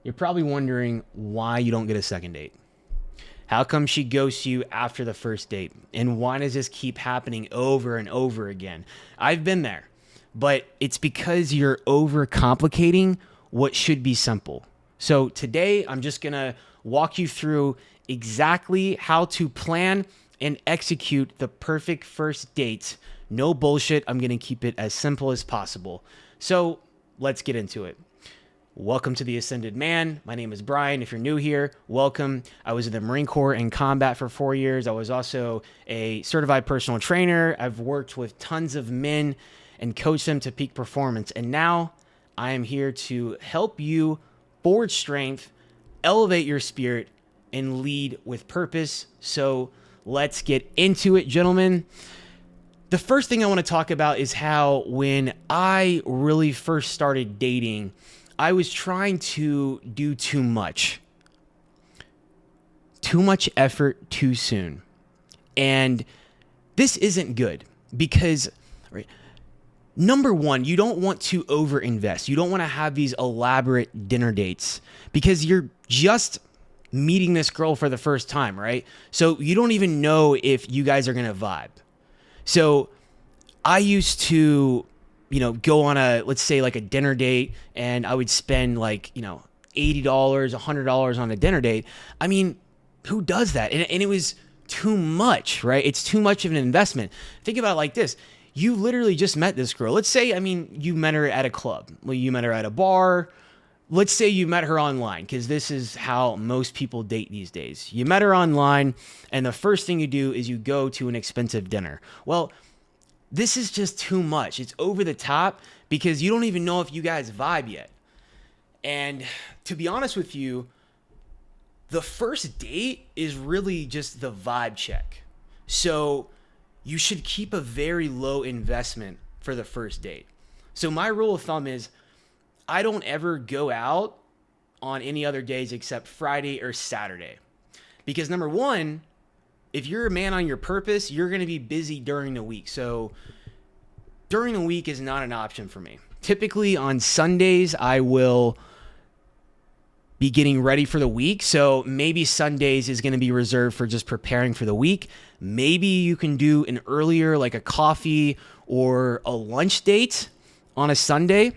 You're probably wondering why you don't get a second date. How come she ghosts you after the first date? And why does this keep happening over and over again? I've been there, but it's because you're overcomplicating what should be simple. So today I'm just going to walk you through exactly how to plan and execute the perfect first date. No bullshit. I'm going to keep it as simple as possible. So let's get into it. Welcome to the Ascended Man. My name is Brian. If you're new here, welcome. I was in the Marine Corps in combat for 4 years. I was also a certified personal trainer. I've worked with tons of men and coached them to peak performance. And now I am here to help you forge strength, elevate your spirit, and lead with purpose. So let's get into it, gentlemen. The first thing I want to talk about is how when I really first started dating, I was trying to do too much effort too soon. And this isn't good because, right, number one, you don't want to overinvest. You don't want to have these elaborate dinner dates because you're just meeting this girl for the first time, right? So you don't even know if you guys are going to vibe. So I used to, go on let's say like a dinner date, and I would spend like, $80, $100 on a dinner date. I mean, who does that? And it was too much, right? It's too much of an investment. Think about it like this. You literally just met this girl. Let's say, you met her at a club. Well, you met her at a bar. Let's say you met her online, because this is how most people date these days. You met her online, and the first thing you do is you go to an expensive dinner. Well, this is just too much. It's over the top because you don't even know if you guys vibe yet. And to be honest with you, the first date is really just the vibe check. So you should keep a very low investment for the first date. So my rule of thumb is I don't ever go out on any other days except Friday or Saturday. Because number one, if you're a man on your purpose, you're going to be busy during the week. So during the week is not an option for me. Typically on Sundays, I will be getting ready for the week. So maybe Sundays is going to be reserved for just preparing for the week. Maybe you can do an earlier, like a coffee or a lunch date on a Sunday.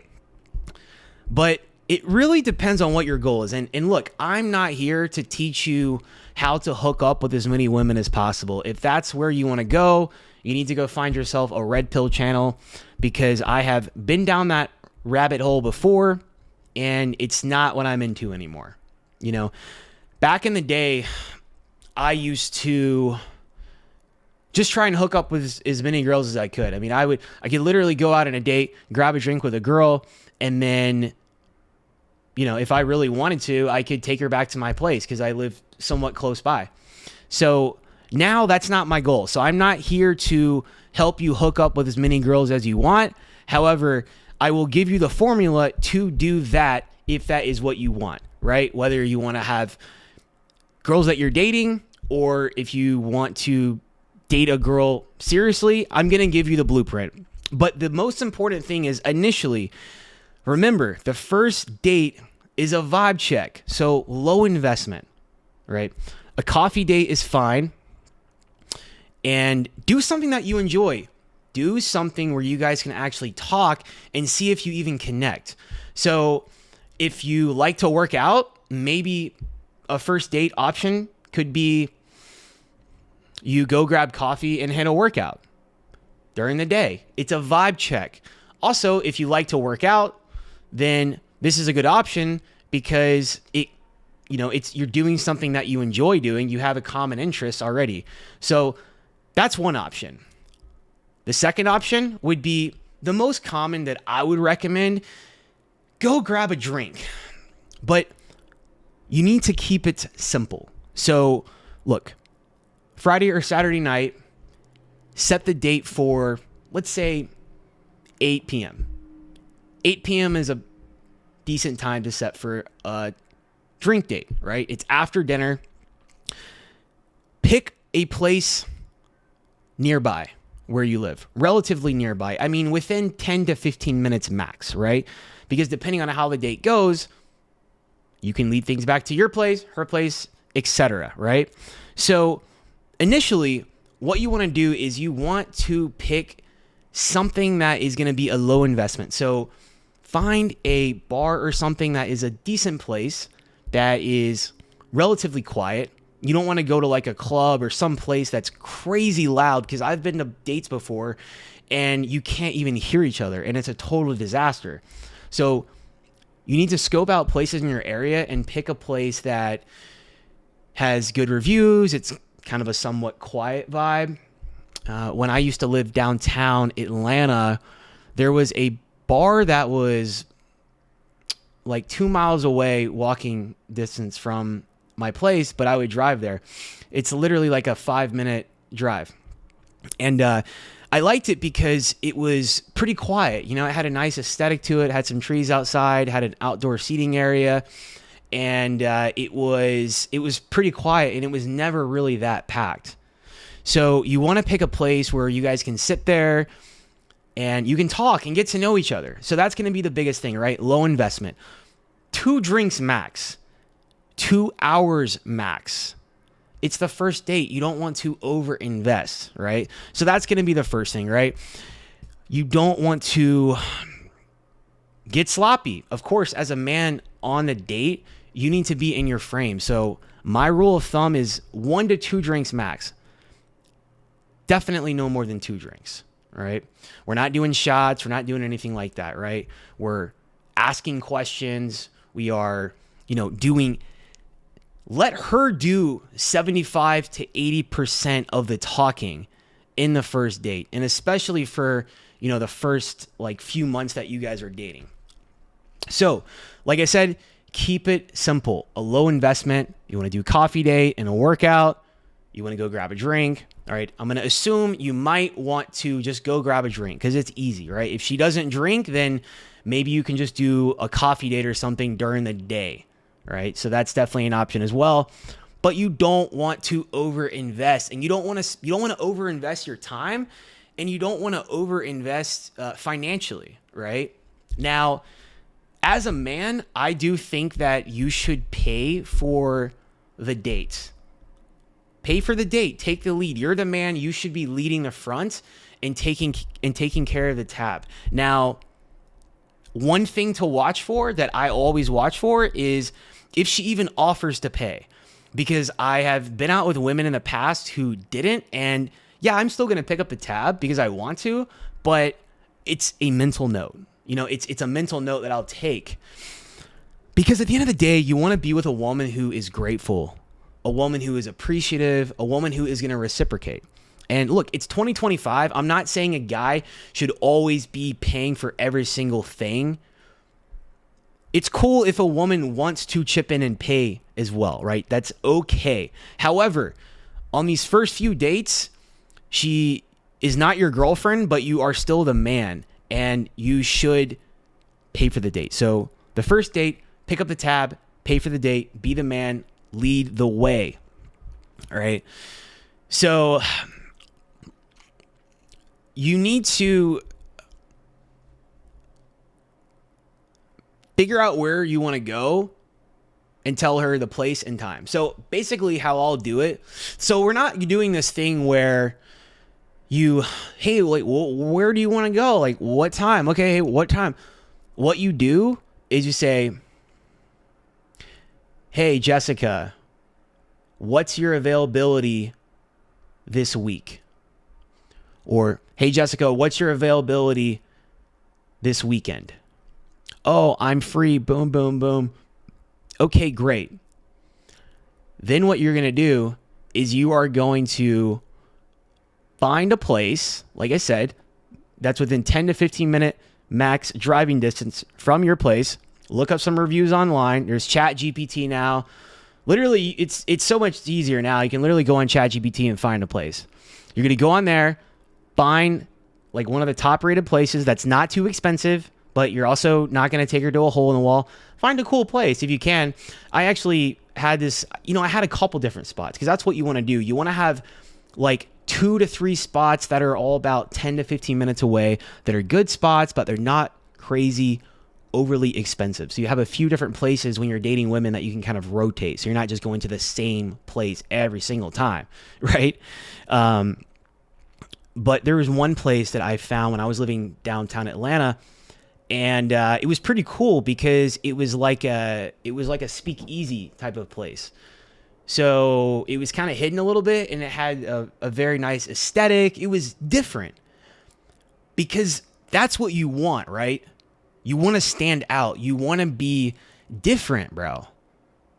But it really depends on what your goal is. And look, I'm not here to teach you how to hook up with as many women as possible. If that's where you want to go, you need to go find yourself a red pill channel, because I have been down that rabbit hole before and it's not what I'm into anymore. Back in the day, I used to just try and hook up with as many girls as I could. I could literally go out on a date, grab a drink with a girl, and then if I really wanted to, I could take her back to my place because I live somewhat close by. So now that's not my goal. So I'm not here to help you hook up with as many girls as you want. However, I will give you the formula to do that if that is what you want, right? Whether you want to have girls that you're dating or if you want to date a girl seriously, I'm going to give you the blueprint. But the most important thing is initially, remember, the first date is a vibe check. So low investment, right? A coffee date is fine. And do something that you enjoy. Do something where you guys can actually talk and see if you even connect. So if you like to work out, maybe a first date option could be you go grab coffee and hit a workout during the day. It's a vibe check. Also, if you like to work out, then this is a good option because you're doing something that you enjoy doing. You have a common interest already. So that's one option. The second option would be the most common that I would recommend. Go grab a drink, but you need to keep it simple. So look, Friday or Saturday night, set the date for, let's say, 8 p.m. 8 p.m. is a decent time to set for a drink date, right? It's after dinner. Pick a place nearby where you live, relatively nearby. Within 10 to 15 minutes max, right? Because depending on how the date goes, You can lead things back to your place, her place, etc., right? So initially, what you want to do is you want to pick something that is going to be a low investment. So find a bar or something that is a decent place that is relatively quiet. You don't want to go to like a club or some place that's crazy loud, because I've been to dates before and you can't even hear each other and it's a total disaster. So you need to scope out places in your area and pick a place that has good reviews. It's kind of a somewhat quiet vibe. When I used to live downtown Atlanta, there was a bar that was like 2 miles away walking distance from my place, but I would drive there. It's literally like a 5-minute drive. And I liked it because it was pretty quiet. You know, it had a nice aesthetic to it, had some trees outside, had an outdoor seating area, and it was pretty quiet, and it was never really that packed. So you want to pick a place where you guys can sit there and you can talk and get to know each other. So that's going to be the biggest thing, right? Low investment. 2 drinks max. 2 hours max. It's the first date. You don't want to overinvest, right? So that's going to be the first thing, right? You don't want to get sloppy. Of course, as a man on the date, you need to be in your frame. So my rule of thumb is 1 to 2 drinks max. Definitely no more than 2 drinks, right? We're not doing shots. We're not doing anything like that, right? We're asking questions. We are, let her do 75 to 80% of the talking in the first date. And especially for, the first few months that you guys are dating. So, like I said, keep it simple. A low investment. You want to do a coffee date and a workout. You want to go grab a drink. All right. I'm going to assume you might want to just go grab a drink because it's easy, right? If she doesn't drink, then maybe you can just do a coffee date or something during the day, right? So that's definitely an option as well. But you don't want to overinvest, and you don't want to overinvest your time, and you don't want to overinvest financially, right? Now, as a man, I do think that you should pay for the date. Pay for the date. Take the lead. You're the man. You should be leading the front and taking care of the tab. Now, one thing to watch for that I always watch for is if she even offers to pay, because I have been out with women in the past who didn't, and yeah, I'm still going to pick up the tab because I want to, but it's a mental note. It's a mental note that I'll take, because at the end of the day, you want to be with a woman who is grateful, a woman who is appreciative, a woman who is going to reciprocate. And look, it's 2025. I'm not saying a guy should always be paying for every single thing. It's cool if a woman wants to chip in and pay as well, right? That's okay. However, on these first few dates, she is not your girlfriend, but you are still the man, and you should pay for the date. So the first date, pick up the tab, pay for the date, be the man, lead the way. All right. So you need to figure out where you want to go and tell her the place and time. So basically how I'll do it. So we're not doing this thing where hey, where do you want to go? What time? Okay. Hey, what time? What you do is you say, hey, Jessica, what's your availability this week? Or, hey, Jessica, what's your availability this weekend? Oh, I'm free. Boom, boom, boom. Okay, great. Then what you're going to do is you are going to find a place, like I said, that's within 10 to 15 minute max driving distance from your place. Look up some reviews online. There's ChatGPT now. Literally, it's so much easier now. You can literally go on ChatGPT and find a place. You're going to go on there, find one of the top rated places that's not too expensive, but you're also not going to take her to a hole in the wall. Find a cool place if you can. I actually had this, I had a couple different spots, because that's what you want to do. You want to have 2 to 3 spots that are all about 10 to 15 minutes away, that are good spots, but they're not crazy overly expensive. So you have a few different places when you're dating women that you can kind of rotate. So you're not just going to the same place every single time, right? But there was one place that I found when I was living downtown Atlanta, and it was pretty cool because it was like a speakeasy type of place. So it was kind of hidden a little bit, and it had a very nice aesthetic. It was different because that's what you want, right? You want to stand out. You want to be different, bro.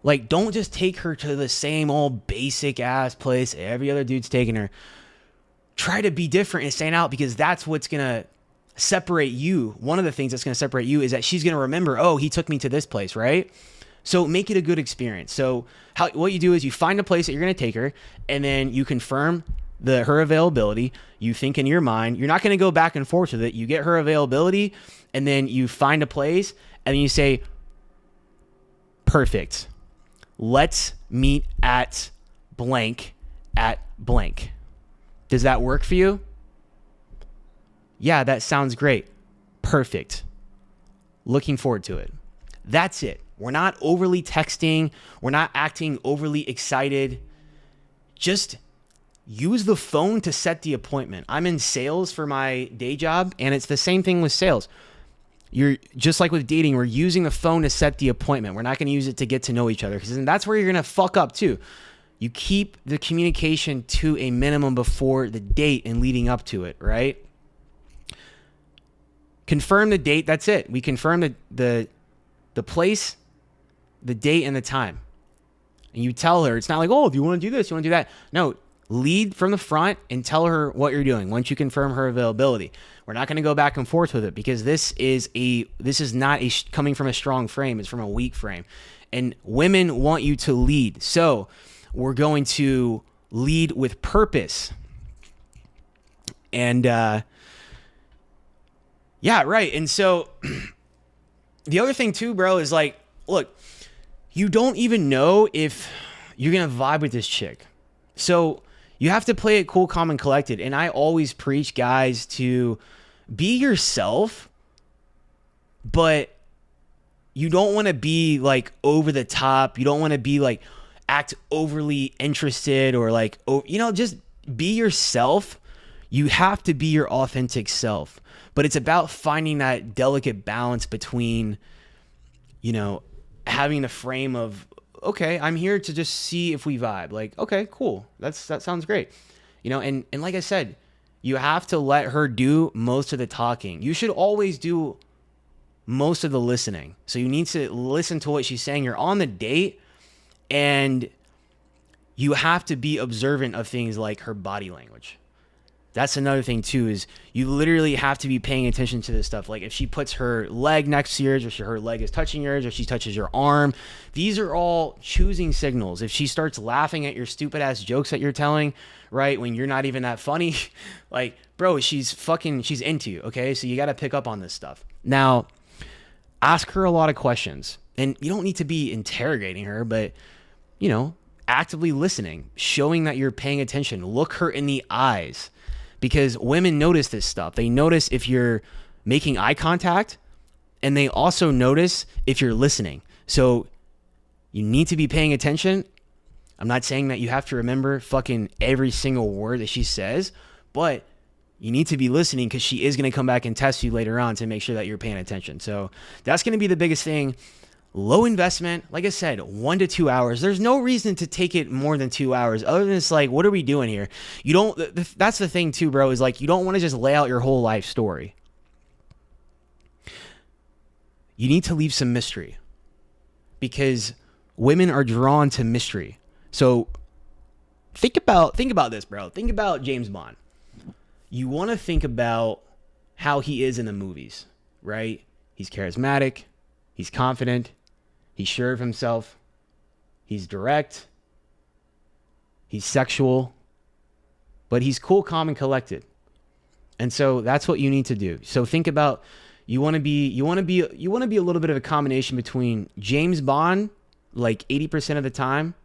Like, don't just take her to the same old basic ass place every other dude's taking her. Try to be different and stand out, because that's what's going to separate you. One of the things that's going to separate you is that she's going to remember, oh, he took me to this place, right? So make it a good experience. So what you do is you find a place that you're going to take her, and then you confirm her availability. You think in your mind, you're not going to go back and forth with it. You get her availability, and then you find a place, and then you say, perfect. Let's meet at blank at blank. Does that work for you? Yeah, that sounds great. Perfect. Looking forward to it. That's it. We're not overly texting. We're not acting overly excited. Just use the phone to set the appointment. I'm in sales for my day job, and it's the same thing with sales. You're just like with dating, we're using the phone to set the appointment. We're not going to use it to get to know each other, because that's where you're going to fuck up too. You keep the communication to a minimum before the date and leading up to it, right? Confirm the date. That's it. We confirm the place, the date, and the time. And you tell her, it's not like, oh, do you want to do this? You want to do that? No, lead from the front and tell her what you're doing once you confirm her availability. We're not going to go back and forth with it, because this is not coming from a strong frame. It's from a weak frame. And women want you to lead. So we're going to lead with purpose. And yeah, right. And so the other thing too, bro, is like, look, you don't even know if you're going to vibe with this chick. So you have to play it cool, calm, and collected. And I always preach guys to be yourself, but you don't want to be like over the top. You don't want to be like act overly interested or like, just be yourself. You have to be your authentic self, but it's about finding that delicate balance between, having the frame of, okay, I'm here to just see if we vibe. Like, okay, cool. That sounds great. And like I said, you have to let her do most of the talking. You should always do most of the listening. So you need to listen to what she's saying. You're on the date, and you have to be observant of things like her body language. That's another thing too, is you literally have to be paying attention to this stuff. Like if she puts her leg next to yours, or her leg is touching yours, or she touches your arm, these are all choosing signals. If she starts laughing at your stupid ass jokes that you're telling, right, when you're not even that funny, like, bro, she's into you, okay? So you got to pick up on this stuff. Now, ask her a lot of questions. And you don't need to be interrogating her, but, actively listening, showing that you're paying attention. Look her in the eyes. Because women notice this stuff. They notice if you're making eye contact, and they also notice if you're listening. So you need to be paying attention. I'm not saying that you have to remember fucking every single word that she says, but you need to be listening, because she is going to come back and test you later on to make sure that you're paying attention. So that's going to be the biggest thing. Low investment, like I said, 1 to 2 hours. There's no reason to take it more than 2 hours, other than it's like, what are we doing here? That's the thing too, bro, is like, you don't want to just lay out your whole life story. You need to leave some mystery, because women are drawn to mystery. So think about this, bro. Think about James Bond. You want to think about how he is in the movies, right? He's charismatic. He's confident. He's sure of himself. He's direct. He's sexual. But he's cool, calm, and collected. And so that's what you need to do. So think about, you want to be a little bit of a combination between James Bond, like 80% of the time,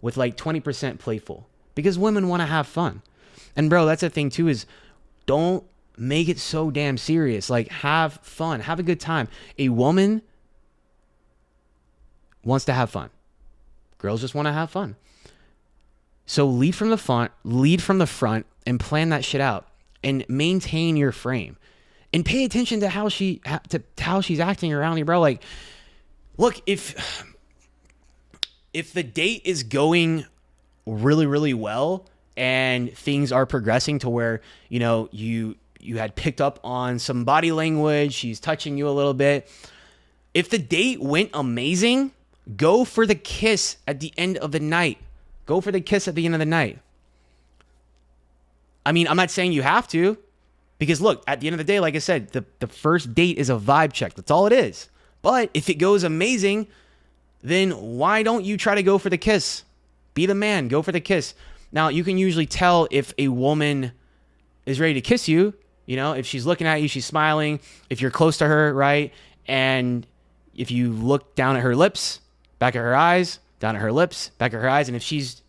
with like 20% playful. Because women want to have fun. And bro, that's the thing too, is don't make it so damn serious. Like, have fun, have a good time. A woman wants to have fun. Girls just want to have fun. So lead from the front, and plan that shit out, and maintain your frame, and pay attention to how she's acting around you, bro. Like, look, if the date is going really, really well and things are progressing to where, you know, you had picked up on some body language, she's touching you a little bit. If the date went amazing, go for the kiss at the end of the night. Go for the kiss at the end of the night. I mean, I'm not saying you have to, because look, at the end of the day, like I said, the first date is a vibe check. That's all it is. But if it goes amazing, then why don't you try to go for the kiss? Be the man, go for the kiss. Now, you can usually tell if a woman is ready to kiss you, you know, if she's looking at you, she's smiling, if you're close to her, right? And if you look down at her lips, back at her eyes, down at her lips, back at her eyes, and if she's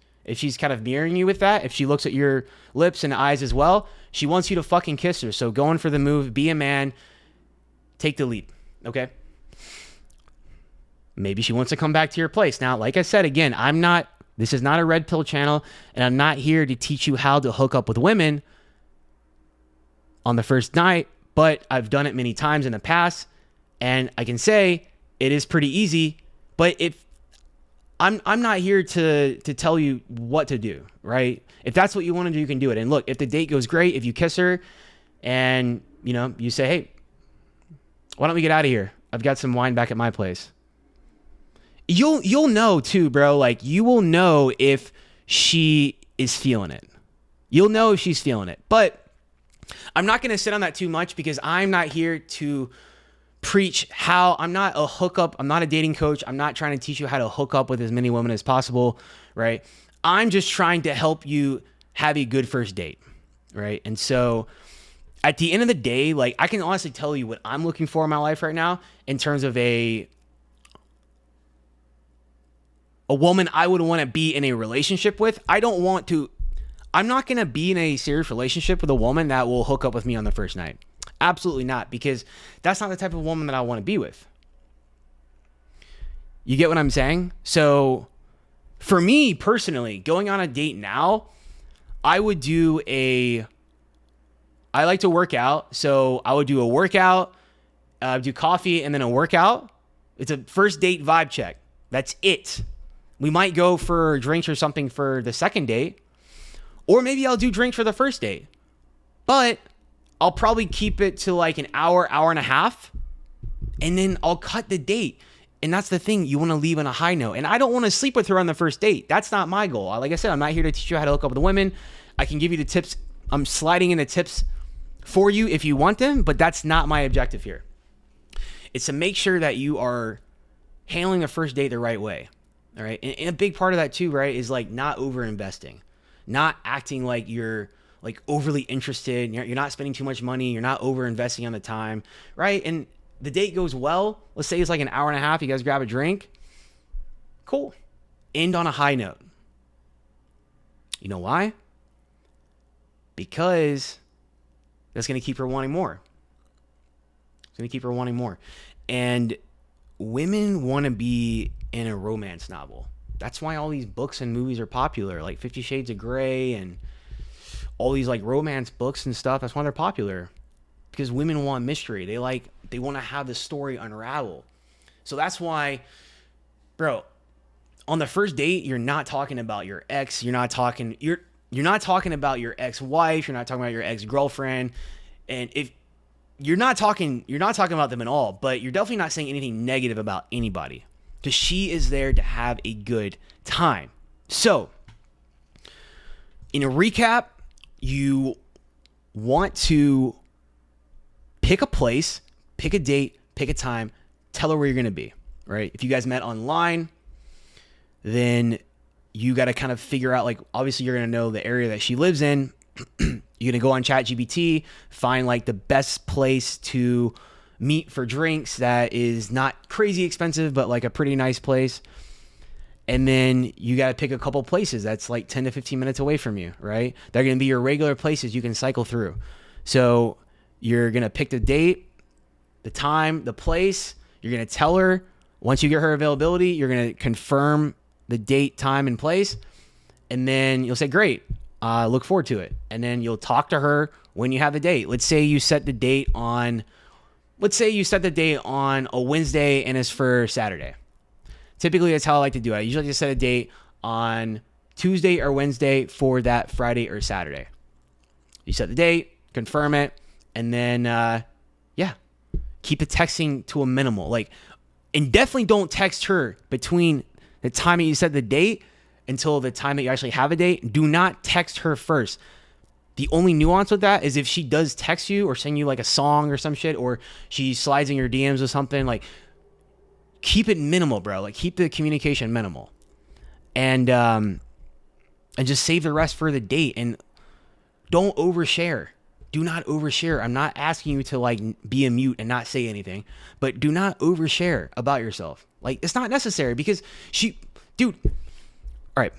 kind of mirroring you with that, if she looks at your lips and eyes as well, she wants you to fucking kiss her. So going for the move, be a man, take the leap, okay? Maybe she wants to come back to your place. Now, like I said, again, this is not a red pill channel, and I'm not here to teach you how to hook up with women on the first night, but I've done it many times in the past, and I can say it is pretty easy, but if I'm not here to tell you what to do, right? If that's what you want to do, you can do it. And look, if the date goes great, if you kiss her and, you know, you say, hey, why don't we get out of here? I've got some wine back at my place. You'll know too, bro. Like, you will know if she is feeling it. You'll know if she's feeling it. But I'm not going to sit on that too much, because I'm not here to preach I'm not a hookup. I'm not a dating coach. I'm not trying to teach you how to hook up with as many women as possible, right? I'm just trying to help you have a good first date, right? And so at the end of the day, like, I can honestly tell you what I'm looking for in my life right now in terms of a woman I would want to be in a relationship with. I'm not going to be in a serious relationship with a woman that will hook up with me on the first night. Absolutely not, because that's not the type of woman that I want to be with. You get what I'm saying? So for me personally, going on a date now, I like to work out. So I would do a workout, do coffee, and then a workout. It's a first date vibe check. That's it. We might go for drinks or something for the second date, or maybe I'll do drinks for the first date, but I'll probably keep it to like an hour and a half, and then I'll cut the date. And that's the thing. You want to leave on a high note. And I don't want to sleep with her on the first date. That's not my goal. Like I said, I'm not here to teach you how to hook up with women. I can give you the tips. I'm sliding in the tips for you if you want them, but that's not my objective here. It's to make sure that you are handling the first date the right way. All right. And a big part of that too, right, is like not over investing, not acting like you're like overly interested. You're not spending too much money. You're not over investing on the time, right? And the date goes well. Let's say it's like an hour and a half. You guys grab a drink. Cool. End on a high note. You know why? Because that's going to keep her wanting more. It's going to keep her wanting more. And women want to be in a romance novel. That's why all these books and movies are popular, like 50 Shades of Grey and all these like romance books and stuff. That's why they're popular, because women want mystery. They want to have the story unravel. So that's why, bro, on the first date, you're not talking about your ex. You're not talking about your ex-wife. You're not talking about your ex-girlfriend. And if you're not talking about them at all, but you're definitely not saying anything negative about anybody, because she is there to have a good time. So in a recap, you want to pick a place, pick a date, pick a time, tell her where you're going to be, right? If you guys met online, then you got to kind of figure out, like, obviously you're going to know the area that she lives in. You're going to go on ChatGPT, find like the best place to meet for drinks that is not crazy expensive, but like a pretty nice place. And then you got to pick a couple places that's like 10 to 15 minutes away from you, right? They're going to be your regular places you can cycle through. So You're going to pick the date, the time, the place. You're going to tell her. Once you get her availability, you're going to confirm the date, time, and place. And then you'll say, great, look forward to it. And then you'll talk to her when you have the date. Let's say you set the date on a Wednesday and it's for Saturday. Typically, that's how I like to do it. I usually just set a date on Tuesday or Wednesday for that Friday or Saturday. You set the date, confirm it, and then, keep the texting to a minimal. And definitely don't text her between the time that you set the date until the time that you actually have a date. Do not text her first. The only nuance with that is if she does text you or send you a song or some shit, or she slides in your DMs or something, keep it minimal, bro. Keep the communication minimal. And just save the rest for the date. And don't overshare. Do not overshare. I'm not asking you to be a mute and not say anything, but do not overshare about yourself. It's not necessary because all right.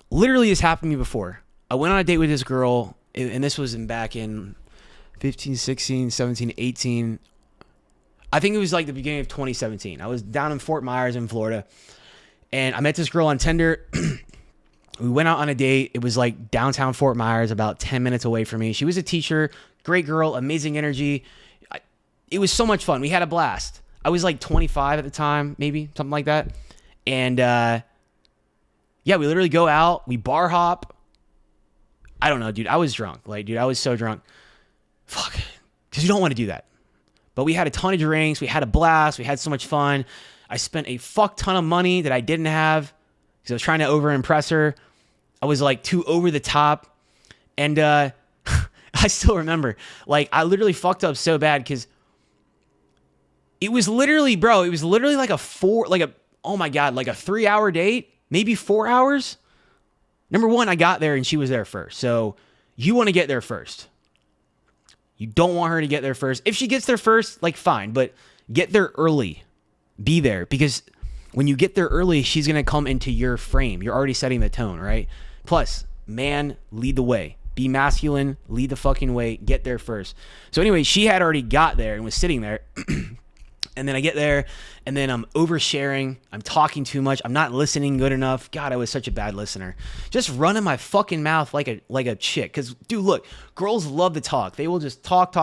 Literally this happened to me before. I went on a date with this girl, and this was back in 15, 16, 17, 18. I think it was the beginning of 2017. I was down in Fort Myers in Florida, and I met this girl on Tinder. We went out on a date. It was downtown Fort Myers, about 10 minutes away from me. She was a teacher, great girl, amazing energy. It was so much fun. We had a blast. I was 25 at the time, maybe something like that. And we literally go out, we bar hop. I don't know, dude. I was drunk. I was so drunk. Fuck. Because you don't want to do that. But we had a ton of drinks. We had a blast. We had so much fun. I spent a fuck ton of money that I didn't have because I was trying to over-impress her. I was too over the top. And I still remember, I literally fucked up so bad because it was literally, bro, a 3-hour date, maybe 4 hours. Number one, I got there and she was there first. So you want to get there first. You don't want her to get there first. If she gets there first, fine, but get there early. Be there, because when you get there early, she's going to come into your frame. You're already setting the tone, right? Plus, man, lead the way. Be masculine, lead the fucking way, get there first. So anyway, she had already got there and was sitting there. And then I get there, and then I'm oversharing. I'm talking too much. I'm not listening good enough. God, I was such a bad listener. Just running my fucking mouth like a chick. Because, dude, look, girls love to talk. They will just talk,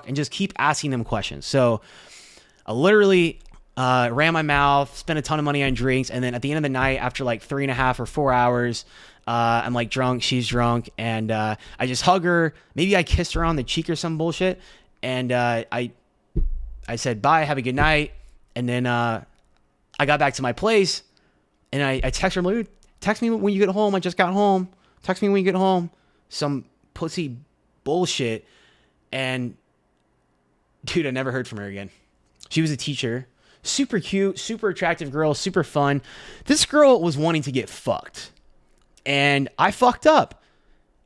and just keep asking them questions. So I literally ran my mouth, spent a ton of money on drinks, and then at the end of the night, after 3.5 or 4 hours, I'm drunk, she's drunk, and I just hug her. Maybe I kissed her on the cheek or some bullshit, and I said, bye, have a good night. And then I got back to my place, and I text her, dude, text me when you get home. I just got home. Text me when you get home. Some pussy bullshit. And, dude, I never heard from her again. She was a teacher. Super cute, super attractive girl, super fun. This girl was wanting to get fucked. And I fucked up.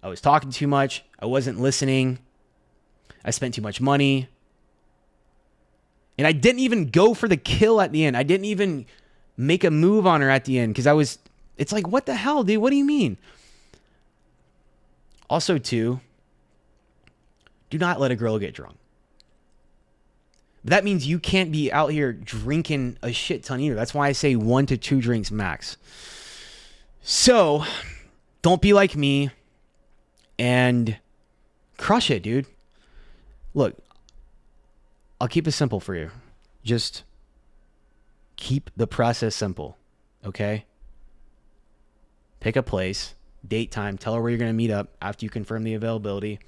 I was talking too much. I wasn't listening. I spent too much money. And I didn't even go for the kill at the end. I didn't even make a move on her at the end because it's what the hell, dude? What do you mean? Also, too, do not let a girl get drunk. That means you can't be out here drinking a shit ton either. That's why I say 1 to 2 drinks max. So, don't be like me and crush it, dude. Look, I'll keep it simple for you. Just keep the process simple, okay? Pick a place, date, time, tell her where you're going to meet up after you confirm the availability,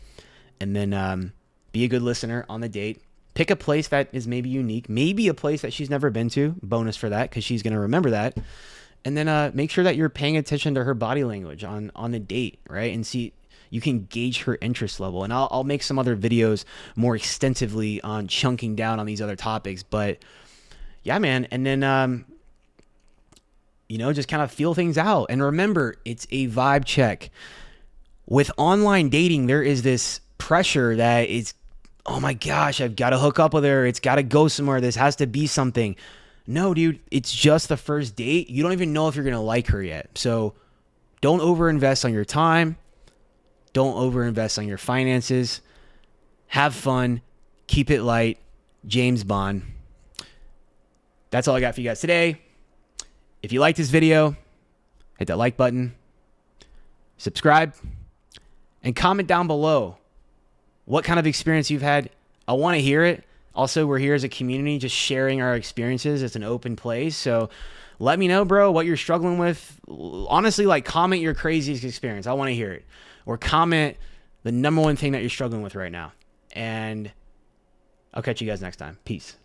and then be a good listener on the date. Pick a place that is maybe unique, maybe a place that she's never been to, bonus for that, because she's going to remember that. And then make sure that you're paying attention to her body language on the date, right? And see, you can gauge her interest level. And I'll make some other videos more extensively on chunking down on these other topics. But yeah, man. And then, just kind of feel things out. And remember, it's a vibe check. With online dating, there is this pressure that it's, oh my gosh, I've got to hook up with her. It's got to go somewhere. This has to be something. No, dude, it's just the first date. You don't even know if you're going to like her yet. So don't overinvest on your time. Don't overinvest on your finances. have fun, keep it light. James Bond. That's all I got for you guys today. If you like this video, hit that like button, subscribe, and comment down below what kind of experience you've had. I want to hear it. Also, we're here as a community just sharing our experiences. It's an open place. So let me know, bro, what you're struggling with. Honestly, like, comment your craziest experience. I want to hear it. Or comment the number one thing that you're struggling with right now. And I'll catch you guys next time. Peace.